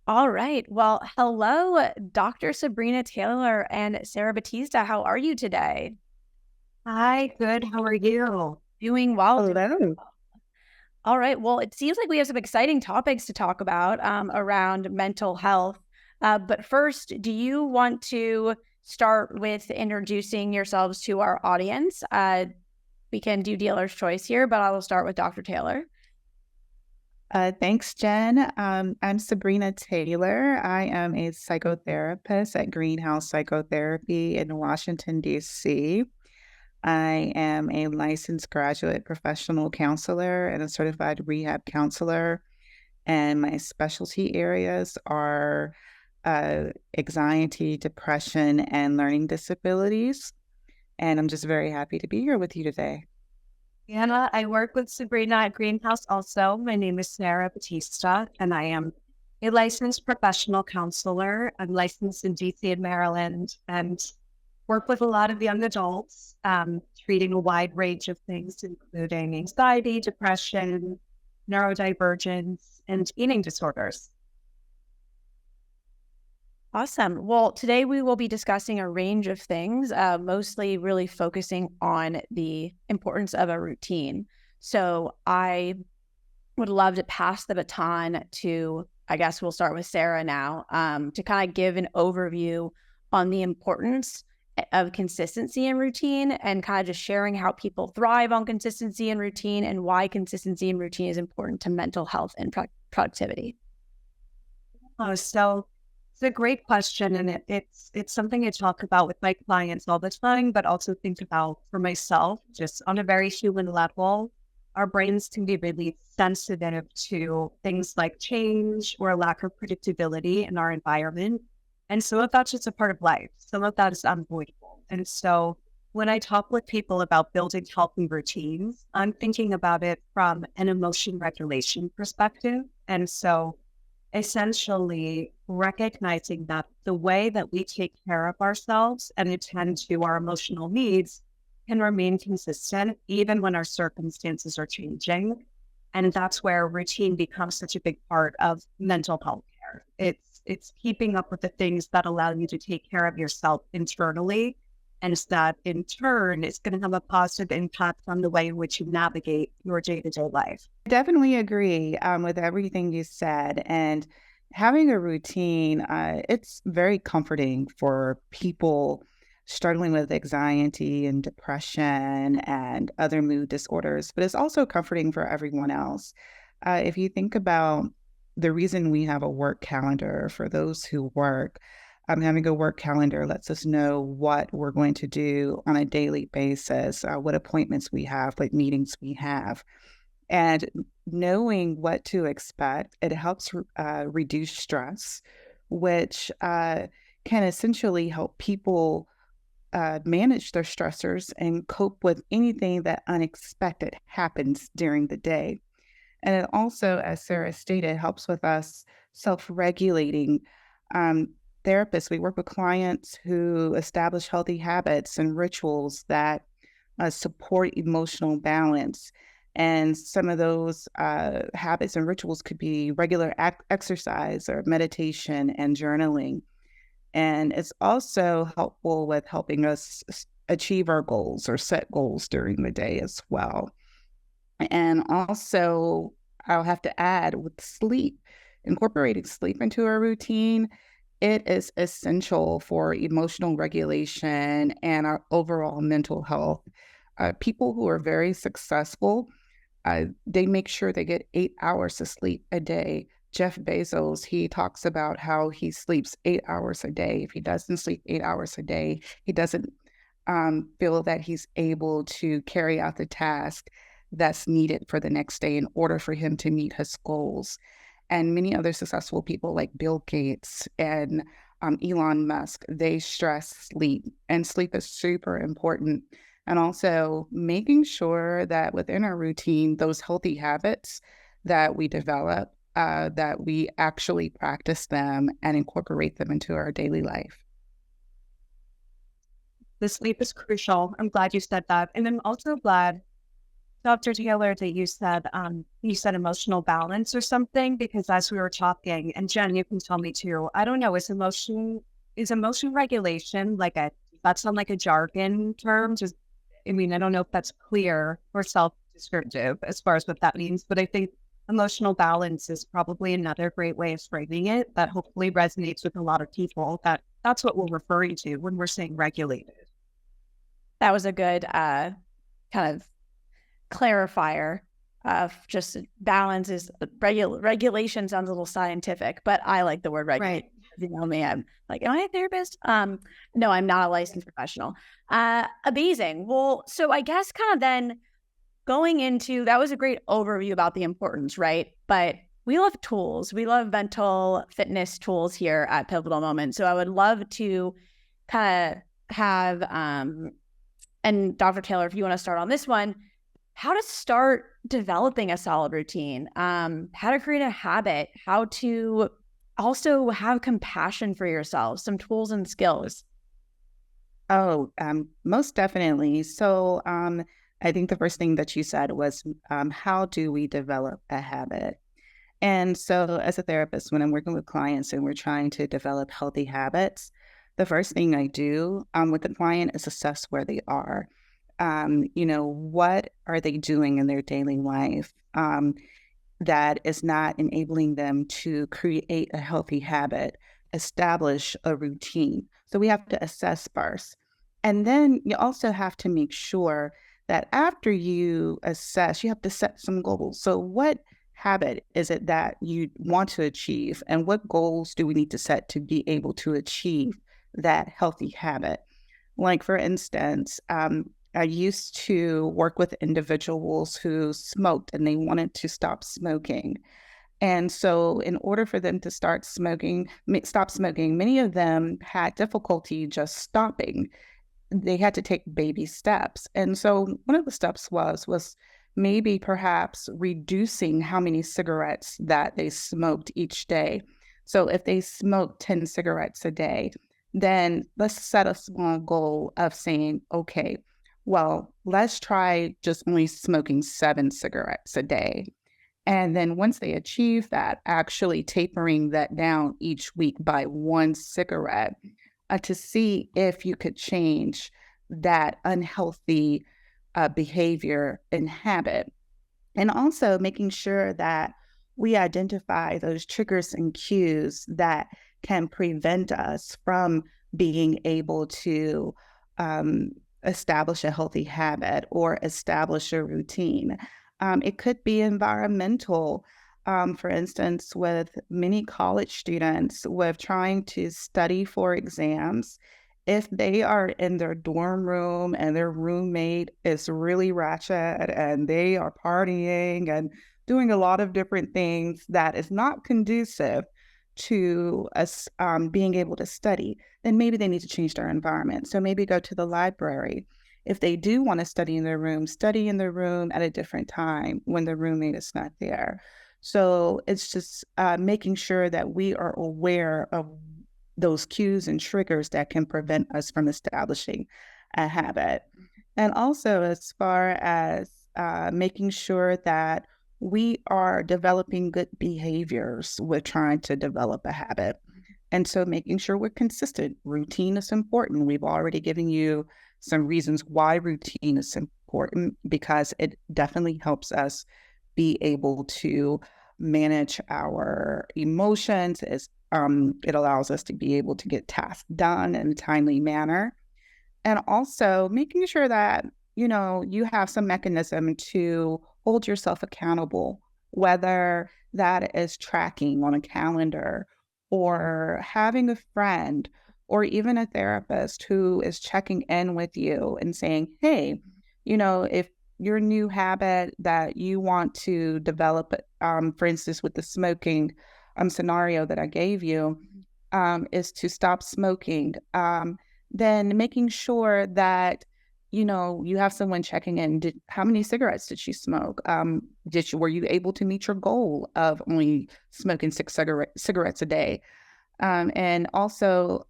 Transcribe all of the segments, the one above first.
All right. Well, hello, Dr. Sabrina Taylor and Sara Battista. How are you today? Hi, good. How are you? Doing well. Hello. All right. Well, it seems like we have some exciting topics to talk about around mental health. But first, do you want to start with introducing yourselves to our audience? We can do dealer's choice here, but I will start with Dr. Taylor. Thanks, Jen. I'm Sabrina Taylor. I am a psychotherapist at Greenhouse Psychotherapy in Washington, D.C. I am a licensed graduate professional counselor and a certified rehab counselor. And my specialty areas are anxiety, depression, and learning disabilities. And I'm just very happy to be here with you today. Anna, I work with Sabrina at Greenhouse also. My name is Sara Battista, and I am a licensed professional counselor. I'm licensed in DC and Maryland and work with a lot of young adults, treating a wide range of things, including anxiety, depression, neurodivergence, and eating disorders. Awesome. Well, today we will be discussing a range of things, mostly really focusing on the importance of a routine. So I would love to pass the baton to, I guess we'll start with Sara now, to kind of give an overview on the importance of consistency and routine and kind of just sharing how people thrive on consistency and routine and why consistency and routine is important to mental health and productivity. So it's a great question, and it's something I talk about with my clients all the time, but also think about for myself, just on a very human level. Our brains can be really sensitive to things like change or lack of predictability in our environment. And some of that's just a part of life. Some of that is unavoidable. And so when I talk with people about building healthy routines, I'm thinking about it from an emotion regulation perspective. And so essentially recognizing that the way that we take care of ourselves and attend to our emotional needs can remain consistent even when our circumstances are changing. And that's where routine becomes such a big part of mental health care. It's keeping up with the things that allow you to take care of yourself internally. And that in turn is going to have a positive impact on the way in which you navigate your day-to-day life. Definitely agree with everything you said. And having a routine, it's very comforting for people struggling with anxiety and depression and other mood disorders, but it's also comforting for everyone else. If you think about the reason we have a work calendar for those who work, having a work calendar lets us know what we're going to do on a daily basis, what appointments we have, what meetings we have. And knowing what to expect, it helps reduce stress, which can essentially help people manage their stressors and cope with anything that unexpected happens during the day. And it also, as Sarah stated, helps with us self-regulating. Um, Therapists, we work with clients who establish healthy habits and rituals that support emotional balance. And some of those habits and rituals could be regular exercise or meditation and journaling. And it's also helpful with helping us achieve our goals or set goals during the day as well. And also, I'll have to add with sleep, incorporating sleep into our routine, it is essential for emotional regulation and our overall mental health. People who are very successful, they make sure they get 8 hours of sleep a day. Jeff Bezos, he talks about how he sleeps 8 hours a day. If he doesn't sleep 8 hours a day, he doesn't feel that he's able to carry out the task that's needed for the next day in order for him to meet his goals. And many other successful people like Bill Gates and Elon Musk, they stress sleep, and sleep is super important. And also making sure that within our routine, those healthy habits that we develop, that we actually practice them and incorporate them into our daily life. The sleep is crucial. I'm glad you said that. And I'm also glad Dr. Taylor, that you said emotional balance or something, because as we were talking, and Jen, you can tell me too, I don't know, is emotion regulation like that sound like a jargon term? Just, I mean, I don't know if that's clear or self-descriptive as far as what that means, but I think emotional balance is probably another great way of framing it that hopefully resonates with a lot of people, that's what we're referring to when we're saying regulated. That was a good kind of clarifier of just balance is regulation sounds a little scientific, but I like the word regulation. Right. You know me, I'm like, am I a therapist? No, I'm not a licensed professional. Amazing. Well, so I guess kind of then going into, that was a great overview about the importance, right? But we love tools. We love mental fitness tools here at Pivotal Moment. So I would love to kind of have, and Dr. Taylor, if you want to start on this one, how to start developing a solid routine, how to create a habit, how to also have compassion for yourself, some tools and skills. Oh, most definitely. So, I think the first thing that you said was, how do we develop a habit? And so, as a therapist, when I'm working with clients and we're trying to develop healthy habits, the first thing I do with the client is assess where they are. What are they doing in their daily life that is not enabling them to create a healthy habit, establish a routine? So we have to assess first. And then you also have to make sure that after you assess, you have to set some goals. So, what habit is it that you want to achieve? And what goals do we need to set to be able to achieve that healthy habit? Like, for instance, I used to work with individuals who smoked and they wanted to stop smoking. And so, in order for them to stop smoking, many of them had difficulty just stopping. They had to take baby steps. And so one of the steps was maybe perhaps reducing how many cigarettes that they smoked each day. So if they smoked 10 cigarettes a day, then let's set a small goal of saying, okay, well, let's try just only smoking 7 cigarettes a day. And then once they achieve that, actually tapering that down each week by 1 cigarette to see if you could change that unhealthy behavior and habit. And also making sure that we identify those triggers and cues that can prevent us from being able to establish a healthy habit or establish a routine. It could be environmental. For instance, with many college students, with trying to study for exams, if they are in their dorm room and their roommate is really ratchet and they are partying and doing a lot of different things that is not conducive to us being able to study, then maybe they need to change their environment. So maybe go to the library. If they do want to study in their room at a different time when the roommate is not there. So it's just making sure that we are aware of those cues and triggers that can prevent us from establishing a habit. And also, as far as making sure that we are developing good behaviors with trying to develop a habit. And so making sure we're consistent. Routine is important. We've already given you some reasons why routine is important because it definitely helps us be able to manage our emotions. It allows us to be able to get tasks done in a timely manner. And also making sure that, you have some mechanism to hold yourself accountable, whether that is tracking on a calendar or having a friend or even a therapist who is checking in with you and saying, hey, if your new habit that you want to develop, for instance, with the smoking scenario that I gave you, is to stop smoking, then making sure that you have someone checking in. How many cigarettes did she smoke? Were you able to meet your goal of only smoking 6 cigarettes a day? And also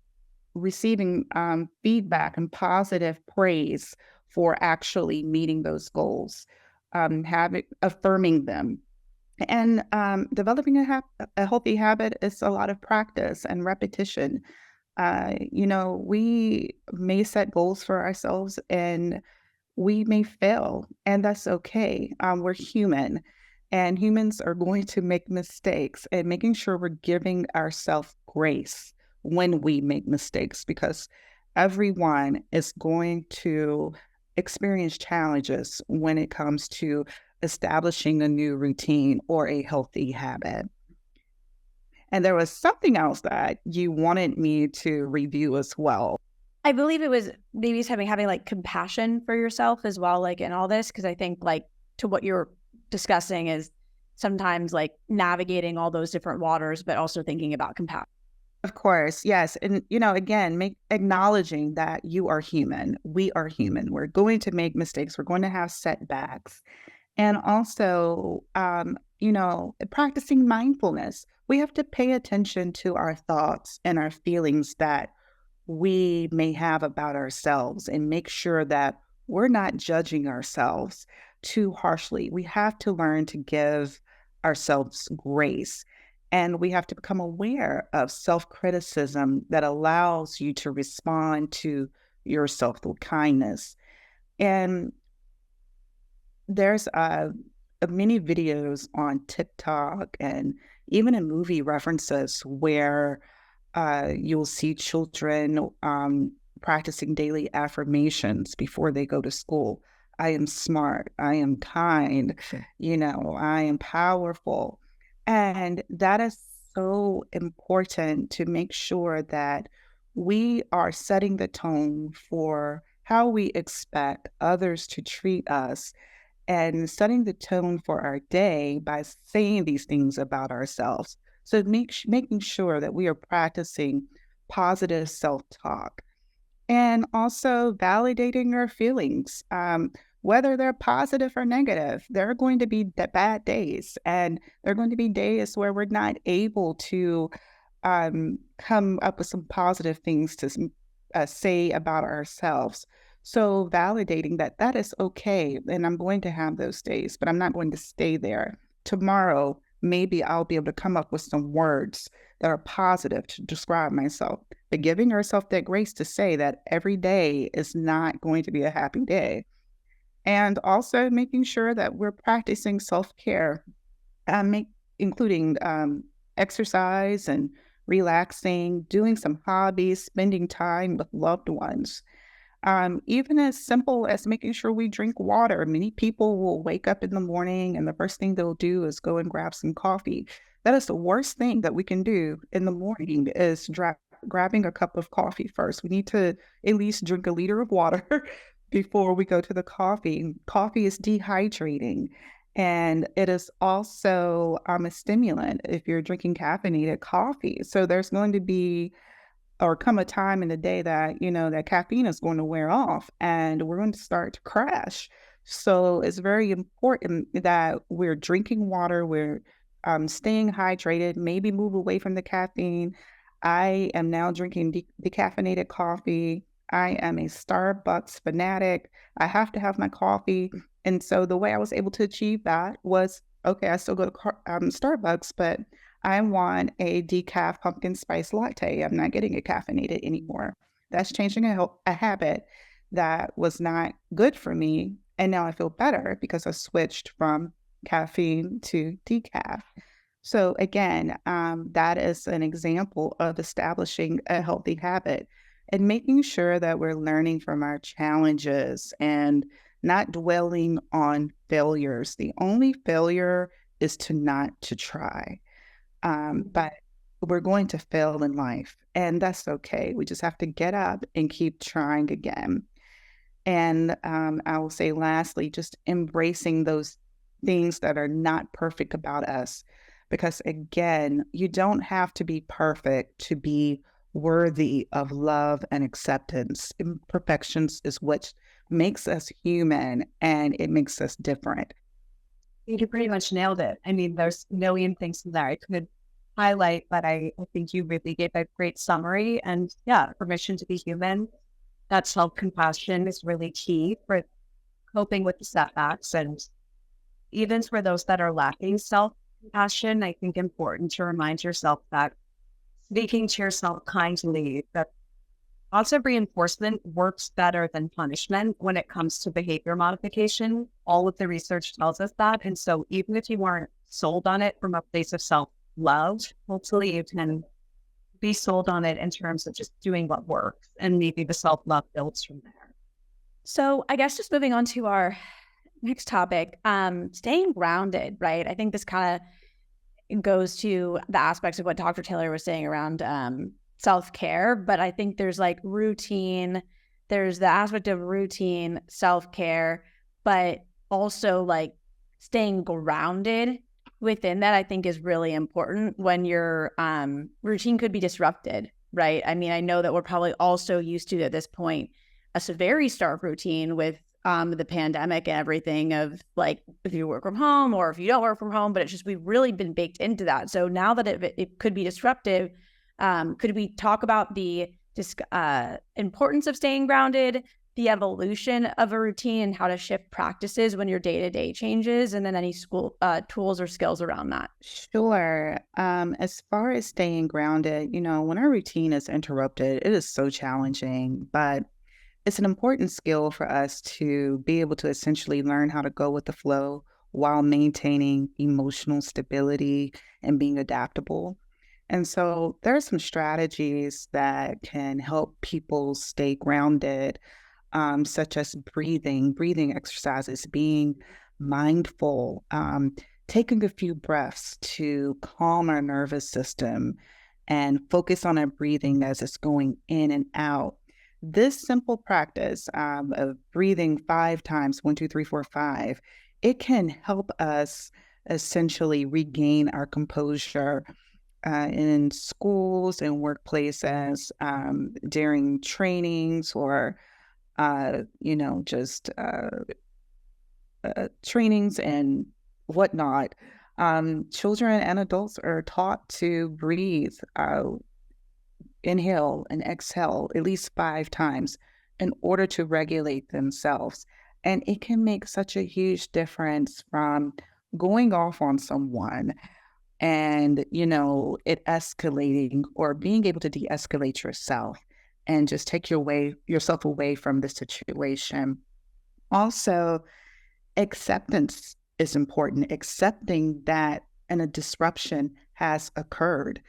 receiving feedback and positive praise for actually meeting those goals. affirming them. And developing a healthy habit is a lot of practice and repetition. We may set goals for ourselves and we may fail, and that's okay. We're human, and humans are going to make mistakes, and making sure we're giving ourselves grace when we make mistakes, because everyone is going to experience challenges when it comes to establishing a new routine or a healthy habit. And there was something else that you wanted me to review as well. I believe it was maybe having like compassion for yourself as well, like in all this, because I think like to what you're discussing is sometimes like navigating all those different waters, but also thinking about compassion. Of course, yes. And, again, acknowledging that you are human. We are human. We're going to make mistakes. We're going to have setbacks. And also, practicing mindfulness. We have to pay attention to our thoughts and our feelings that we may have about ourselves, and make sure that we're not judging ourselves too harshly. We have to learn to give ourselves grace, and we have to become aware of self-criticism that allows you to respond to yourself with kindness. And there's many videos on TikTok and even in movie references where you'll see children practicing daily affirmations before they go to school. I am smart. I am kind. I am powerful. And that is so important, to make sure that we are setting the tone for how we expect others to treat us, and setting the tone for our day by saying these things about ourselves. So making sure that we are practicing positive self-talk, and also validating our feelings, whether they're positive or negative. There are going to be bad days, and there are going to be days where we're not able to come up with some positive things to say about ourselves. So validating that is okay, and I'm going to have those days, but I'm not going to stay there. Tomorrow, maybe I'll be able to come up with some words that are positive to describe myself, but giving ourselves that grace to say that every day is not going to be a happy day. And also making sure that we're practicing self-care, including exercise and relaxing, doing some hobbies, spending time with loved ones. Even as simple as making sure we drink water. Many people will wake up in the morning and the first thing they'll do is go and grab some coffee. That is the worst thing that we can do in the morning, is grabbing a cup of coffee first. We need to at least drink a liter of water before we go to the coffee. Coffee is dehydrating, and it is also a stimulant if you're drinking caffeinated coffee. So there's going to be or come a time in the day that, that caffeine is going to wear off and we're going to start to crash. So it's very important that we're drinking water, we're staying hydrated, maybe move away from the caffeine. I am now drinking decaffeinated coffee. I am a Starbucks fanatic. I have to have my coffee. And so the way I was able to achieve that was, okay, I still go to Starbucks, but I want a decaf pumpkin spice latte. I'm not getting it caffeinated anymore. That's changing a habit that was not good for me. And now I feel better because I switched from caffeine to decaf. So again, that is an example of establishing a healthy habit and making sure that we're learning from our challenges and not dwelling on failures. The only failure is not to try. But we're going to fail in life, and that's okay. We just have to get up and keep trying again. And I will say lastly, just embracing those things that are not perfect about us. Because again, you don't have to be perfect to be worthy of love and acceptance. Imperfections is what makes us human, and it makes us different. You pretty much nailed it. I mean, there's a million things in there I could highlight, but I think you really gave a great summary. And yeah, permission to be human. That self-compassion is really key for coping with the setbacks and even for those that are lacking self-compassion, I think important to remind yourself that speaking to yourself kindly, that positive reinforcement works better than punishment when it comes to behavior modification. All of the research tells us that. And so even if you weren't sold on it from a place of self-love, hopefully you can be sold on it in terms of just doing what works, and maybe the self-love builds from there. So I guess just moving on to our next topic, staying grounded, right? I think this kind of goes to the aspects of what Dr. Taylor was saying around self-care, but I think there's like routine, there's the aspect of routine, self-care, but also like staying grounded within that, I think is really important when your routine could be disrupted, right? I mean, I know that we're probably also used to at this point a very stark routine with the pandemic and everything of like if you work from home or if you don't work from home, but it's just we've really been baked into that. So now that it could be disruptive, could we talk about the importance of staying grounded, the evolution of a routine, and how to shift practices when your day-to-day changes, and then any tools or skills around that? Sure. As far as staying grounded, when our routine is interrupted, it is so challenging, but it's an important skill for us to be able to essentially learn how to go with the flow while maintaining emotional stability and being adaptable. And so there are some strategies that can help people stay grounded, such as breathing exercises, being mindful, taking a few breaths to calm our nervous system and focus on our breathing as it's going in and out. This simple practice of breathing 5 times, 1, 2, 3, 4, 5, it can help us essentially regain our composure in schools and workplaces, during trainings or, just trainings and whatnot. Children and adults are taught to breathe, inhale and exhale at least 5 times in order to regulate themselves. And it can make such a huge difference from going off on someone and, it escalating, or being able to de-escalate yourself and just take yourself away from the situation. Also, acceptance is important, accepting that a disruption has occurred,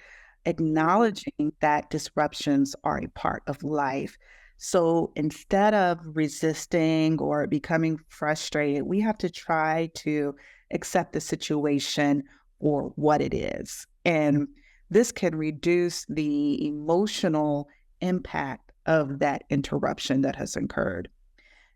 acknowledging that disruptions are a part of life. So instead of resisting or becoming frustrated, we have to try to accept the situation for what it is. And this can reduce the emotional impact of that interruption that has occurred.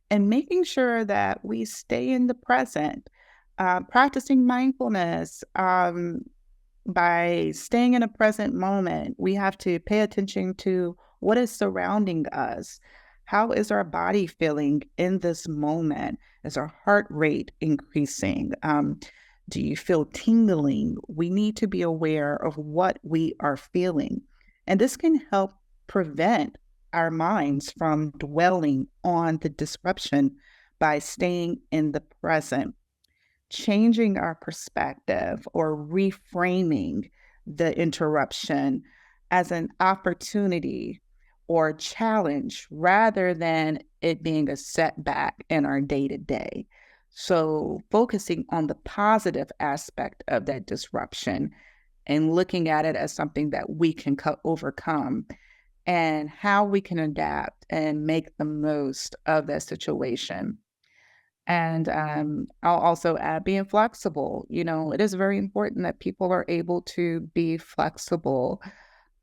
And making sure that we stay in the present, practicing mindfulness, by staying in a present moment. We have to pay attention to what is surrounding us. How is our body feeling in this moment? Is our heart rate increasing? Do you feel tingling? We need to be aware of what we are feeling. And this can help prevent our minds from dwelling on the disruption by staying in the present. Changing our perspective or reframing the interruption as an opportunity or challenge rather than it being a setback in our day to day. So, focusing on the positive aspect of that disruption and looking at it as something that we can overcome, and how we can adapt and make the most of that situation. And I'll also add being flexible. It is very important that people are able to be flexible.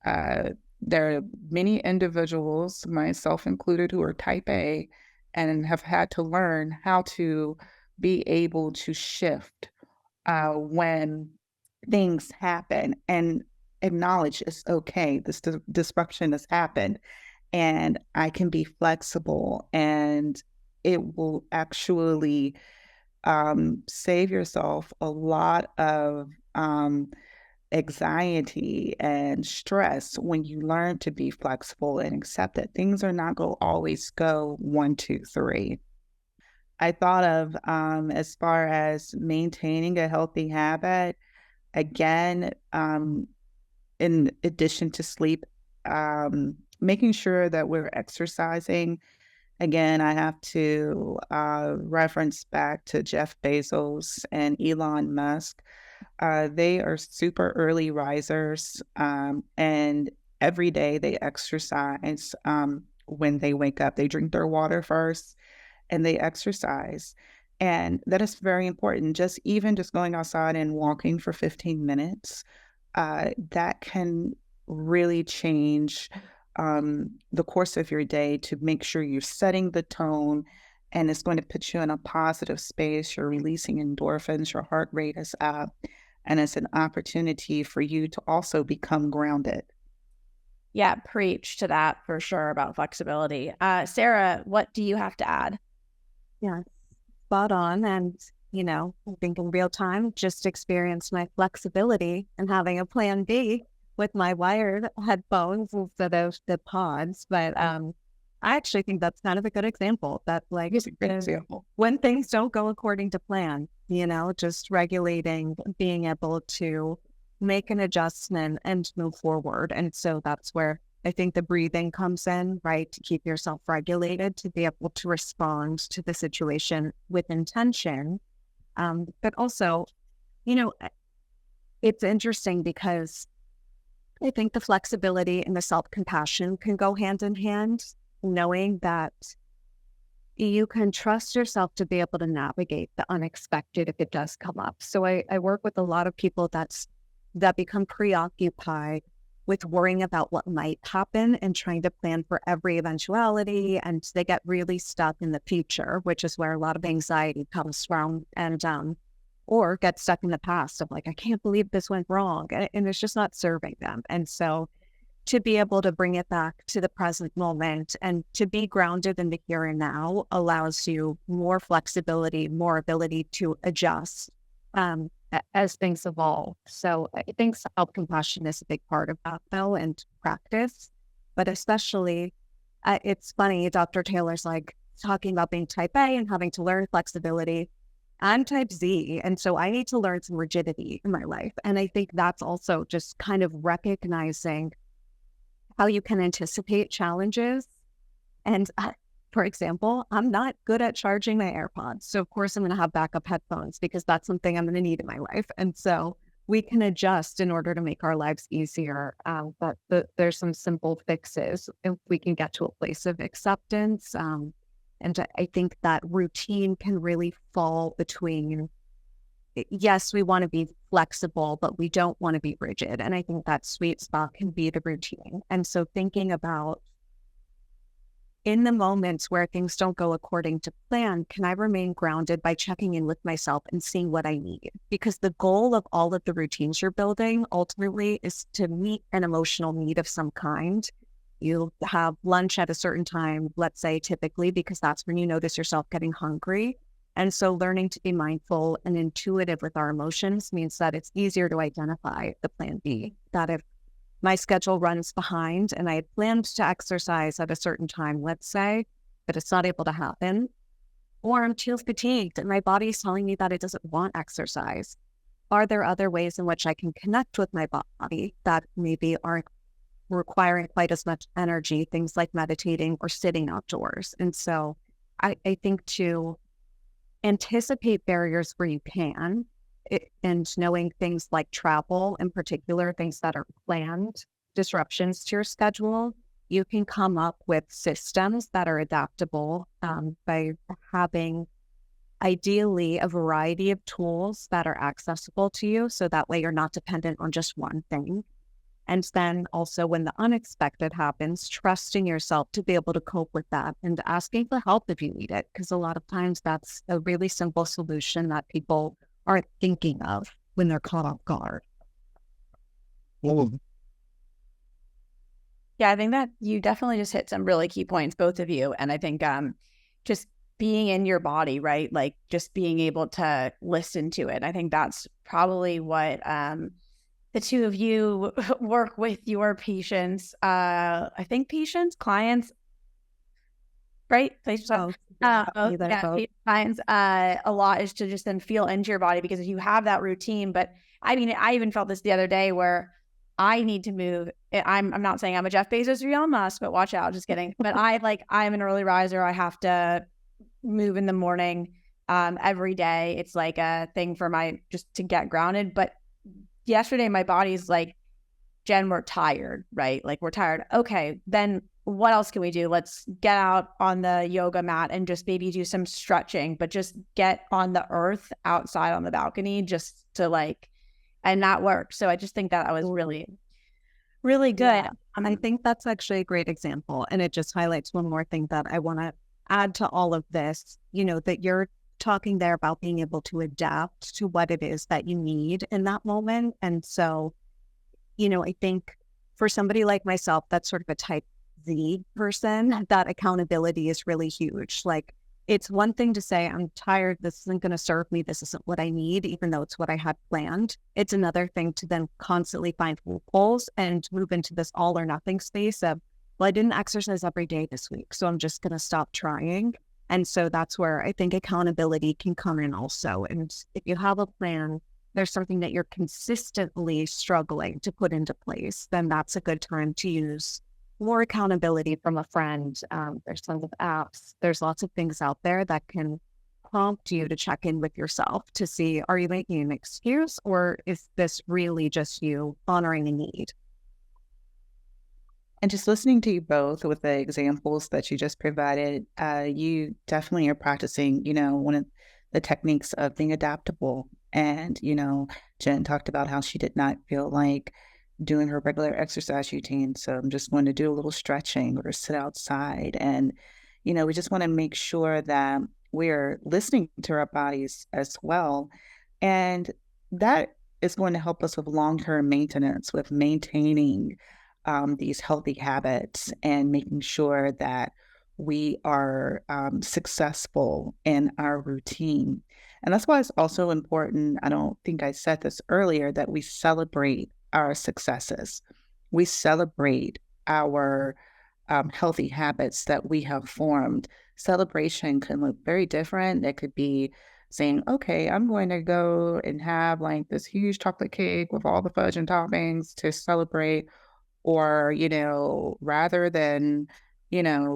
There are many individuals, myself included, who are type A and have had to learn how to be able to shift when things happen and acknowledge it's okay. This disruption has happened and I can be flexible, and it will actually save yourself a lot of anxiety and stress when you learn to be flexible and accept that things are not going to always go 1, 2, 3. I thought of as far as maintaining a healthy habit, again, in addition to sleep, making sure that we're exercising. Again, I have to reference back to Jeff Bezos and Elon Musk. They are super early risers, and every day they exercise. When they wake up, they drink their water first and they exercise. And that is very important. Just going outside and walking for 15 minutes, that can really change the course of your day to make sure you're setting the tone, and it's going to put you in a positive space. You're releasing endorphins, your heart rate is up, and it's an opportunity for you to also become grounded. Yeah, preach to that for sure about flexibility. Sara, what do you have to add? Yeah, spot on. And, I think in real time, just experienced my flexibility and having a plan B with my wired headphones instead of the pods. But I actually think that's kind of a good example that, like, It's a great example. when things don't go according to plan, just regulating, being able to make an adjustment and move forward. And so that's where I think the breathing comes in, right? To keep yourself regulated, to be able to respond to the situation with intention. But also, you know, it's interesting because I think the flexibility and the self-compassion can go hand in hand, knowing that you can trust yourself to be able to navigate the unexpected if it does come up. So I work with a lot of people that become preoccupied with worrying about what might happen and trying to plan for every eventuality. And they get really stuck in the future, which is where a lot of anxiety comes from, and or get stuck in the past of like, I can't believe this went wrong. And it's just not serving them. And so to be able to bring it back to the present moment and to be grounded in the here and now allows you more flexibility, more ability to adjust as things evolve. So I think self-compassion is a big part of that, though, and practice. But especially, it's funny, Dr. Taylor's like talking about being type A and having to learn flexibility. I'm type Z, and so I need to learn some rigidity in my life. And I think that's also just kind of recognizing how you can anticipate challenges. And for example, I'm not good at charging my AirPods. So of course I'm going to have backup headphones because that's something I'm going to need in my life. And so we can adjust in order to make our lives easier. But there's some simple fixes if we can get to a place of acceptance. And I think that routine can really fall between, yes, we want to be flexible, but we don't want to be rigid. And I think that sweet spot can be the routine. And so thinking about, in the moments where things don't go according to plan, can I remain grounded by checking in with myself and seeing what I need? Because the goal of all of the routines you're building ultimately is to meet an emotional need of some kind. You'll have lunch at a certain time, let's say typically, because that's when you notice yourself getting hungry. And so learning to be mindful and intuitive with our emotions means that it's easier to identify the plan B, that if my schedule runs behind and I had planned to exercise at a certain time, let's say, but it's not able to happen, or I'm too fatigued and my body's telling me that it doesn't want exercise. Are there other ways in which I can connect with my body that maybe aren't requiring quite as much energy, things like meditating or sitting outdoors? And so I think to anticipate barriers where you can, and knowing things like travel in particular, things that are planned, disruptions to your schedule, you can come up with systems that are adaptable by having ideally a variety of tools that are accessible to you. So that way you're not dependent on just one thing. And then also when the unexpected happens, trusting yourself to be able to cope with that and asking for help if you need it. Because a lot of times that's a really simple solution that people aren't thinking of when they're caught off guard. Yeah, I think that you definitely just hit some really key points, both of you. And I think just being in your body, right? Like just being able to listen to it. I think that's probably what the two of you work with your patients. I think patients, clients, right? Science a lot is to just then feel into your body, because if you have that routine, but I mean, I even felt this the other day where I need to move. I'm not saying I'm a Jeff Bezos or Elon Musk, but watch out, just kidding. But I'm an early riser. I have to move in the morning every day. It's like a thing for just to get grounded. But yesterday my body's like, Jen, we're tired, right? Like, we're tired. Okay, then what else can we do? Let's get out on the yoga mat and just maybe do some stretching, but just get on the earth outside on the balcony just to and that worked. So I just think that was really, really good. Yeah, I think that's actually a great example. And it just highlights one more thing that I want to add to all of this, that you're talking there about being able to adapt to what it is that you need in that moment. And so, I think for somebody like myself, that's sort of a type Z person, that accountability is really huge. Like, it's one thing to say, I'm tired, this isn't going to serve me, this isn't what I need, even though it's what I had planned. It's another thing to then constantly find loopholes and move into this all or nothing space of, well, I didn't exercise every day this week, so I'm just going to stop trying. And so that's where I think accountability can come in also. And if you have a plan, there's something that you're consistently struggling to put into place, then that's a good time to use more accountability from a friend. There's tons of apps. There's lots of things out there that can prompt you to check in with yourself to see, are you making an excuse, or is this really just you honoring a need? And just listening to you both with the examples that you just provided, you definitely are practicing, one of the techniques of being adaptable. And, Jen talked about how she did not feel like doing her regular exercise routine. So I'm just going to do a little stretching or sit outside. And, we just want to make sure that we're listening to our bodies as well. And that is going to help us with long-term maintenance, with maintaining these healthy habits and making sure that we are successful in our routine. And that's why it's also important, I don't think I said this earlier, that we celebrate our successes. We celebrate our healthy habits that we have formed. Celebration can look very different. It could be saying, okay, I'm going to go and have like this huge chocolate cake with all the fudge and toppings to celebrate. Or, rather than,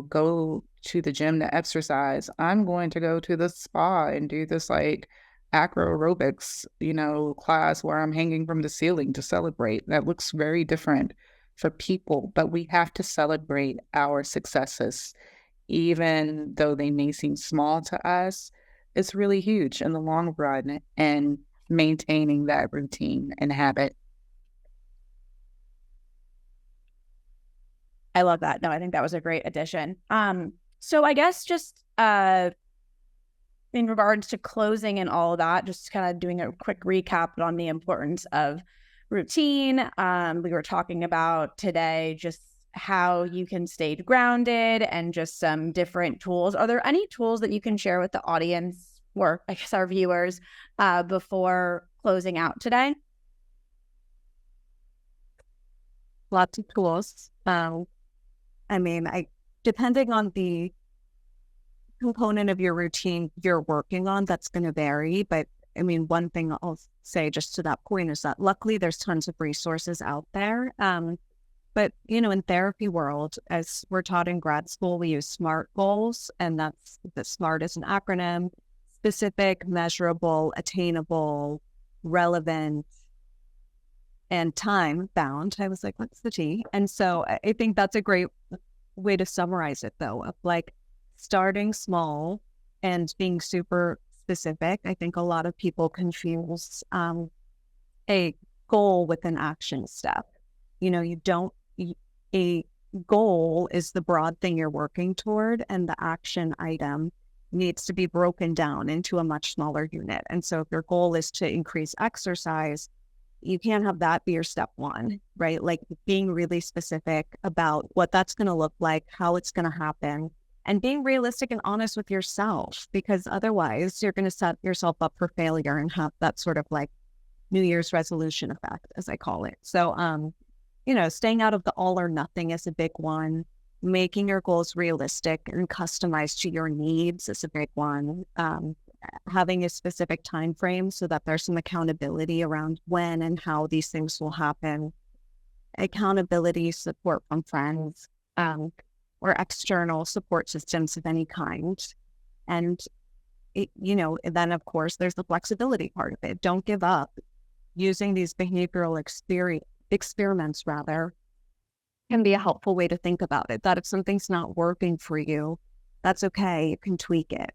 go to the gym to exercise, I'm going to go to the spa and do this like acro aerobics, class where I'm hanging from the ceiling to celebrate. That looks very different for people, but we have to celebrate our successes, even though they may seem small to us. It's really huge in the long run, and maintaining that routine and habit. I love that. No, I think that was a great addition. So I guess just in regards to closing and all of that, just kind of doing a quick recap on the importance of routine. We were talking about today just how you can stay grounded and just some different tools. Are there any tools that you can share with the audience, or I guess our viewers, before closing out today? Lots of tools. Depending on the component of your routine you're working on, that's going to vary. But one thing I'll say just to that point is that luckily there's tons of resources out there. But, in therapy world, as we're taught in grad school, we use SMART goals, and that's the SMART is an acronym: specific, measurable, attainable, relevant, and time bound. I was like, what's the T? And so I think that's a great way to summarize it, though, of like starting small and being super specific. I think a lot of people confuse a goal with an action step. A goal is the broad thing you're working toward, and the action item needs to be broken down into a much smaller unit. And so if your goal is to increase exercise, you can't have that be your step one, right? Like being really specific about what that's going to look like, how it's going to happen, and being realistic and honest with yourself, because otherwise you're going to set yourself up for failure and have that sort of like New Year's resolution effect, as I call it. So, staying out of the all or nothing is a big one. making your goals realistic and customized to your needs is a big one. Having a specific time frame so that there's some accountability around when and how these things will happen. Accountability, support from friends, or external support systems of any kind. And, and then of course, there's the flexibility part of it. Don't give up. Using these behavioral experiments can be a helpful way to think about it, that if something's not working for you, that's okay. You can tweak it.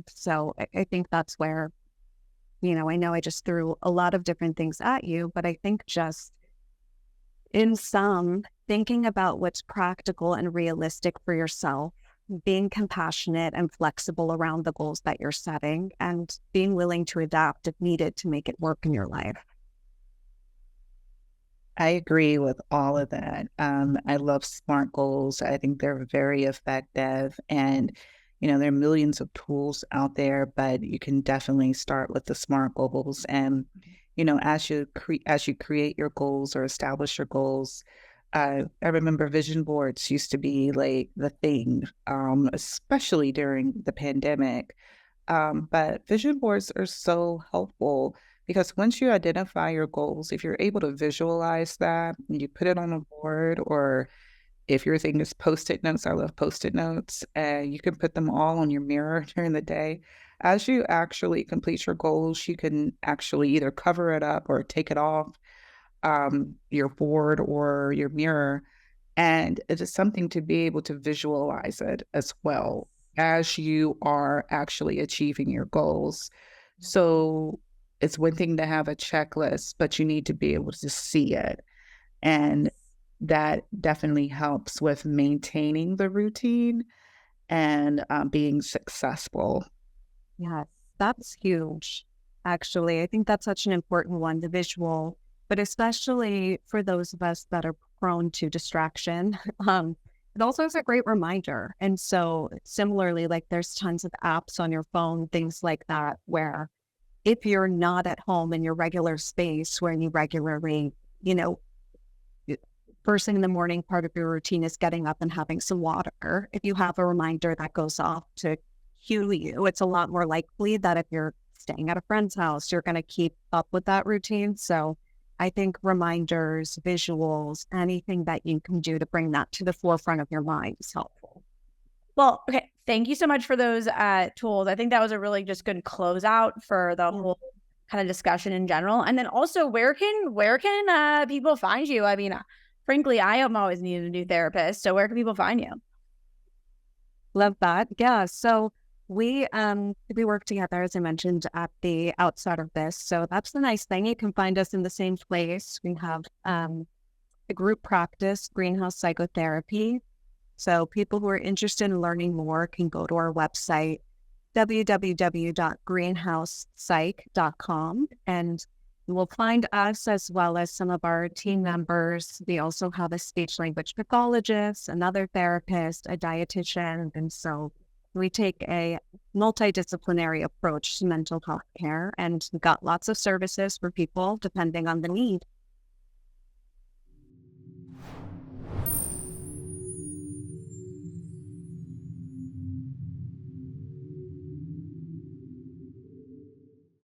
So I think that's where, I know I just threw a lot of different things at you, but I think just in sum, thinking about what's practical and realistic for yourself, being compassionate and flexible around the goals that you're setting, and being willing to adapt if needed to make it work in your life. I agree with all of that. I love SMART goals. I think they're very effective, and there are millions of tools out there, but you can definitely start with the SMART goals. And as you create your goals or establish your goals, I remember vision boards used to be like the thing, especially during the pandemic. But vision boards are so helpful because once you identify your goals, if you're able to visualize that and you put it on a board, or if your thing is Post-it notes, I love Post-it notes, you can put them all on your mirror during the day. As you actually complete your goals, you can actually either cover it up or take it off your board or your mirror. And it is something to be able to visualize it as well as you are actually achieving your goals. So it's one thing to have a checklist, but you need to be able to see it. And that definitely helps with maintaining the routine and being successful. Yes, that's huge. Actually, I think that's such an important one, the visual, but especially for those of us that are prone to distraction. It also is a great reminder. And so similarly, like there's tons of apps on your phone, things like that, where if you're not at home in your regular space where you regularly, first thing in the morning, part of your routine is getting up and having some water. If you have a reminder that goes off to cue you, it's a lot more likely that if you're staying at a friend's house, you're going to keep up with that routine. So I think reminders, visuals, anything that you can do to bring that to the forefront of your mind is helpful. Well, okay. Thank you so much for those tools. I think that was a really just good closeout for the whole kind of discussion in general. And then also, where can people find you? I mean, frankly, I am always needing a new therapist. So where can people find you? Love that. Yeah. So we work together, as I mentioned, at the outset of this. So that's the nice thing. You can find us in the same place. We have a group practice, Greenhouse Psychotherapy. So people who are interested in learning more can go to our website, www.greenhousepsych.com, and you will find us as well as some of our team members. We also have a speech language pathologist, another therapist, a dietitian. And so we take a multidisciplinary approach to mental health care, and we've got lots of services for people depending on the need.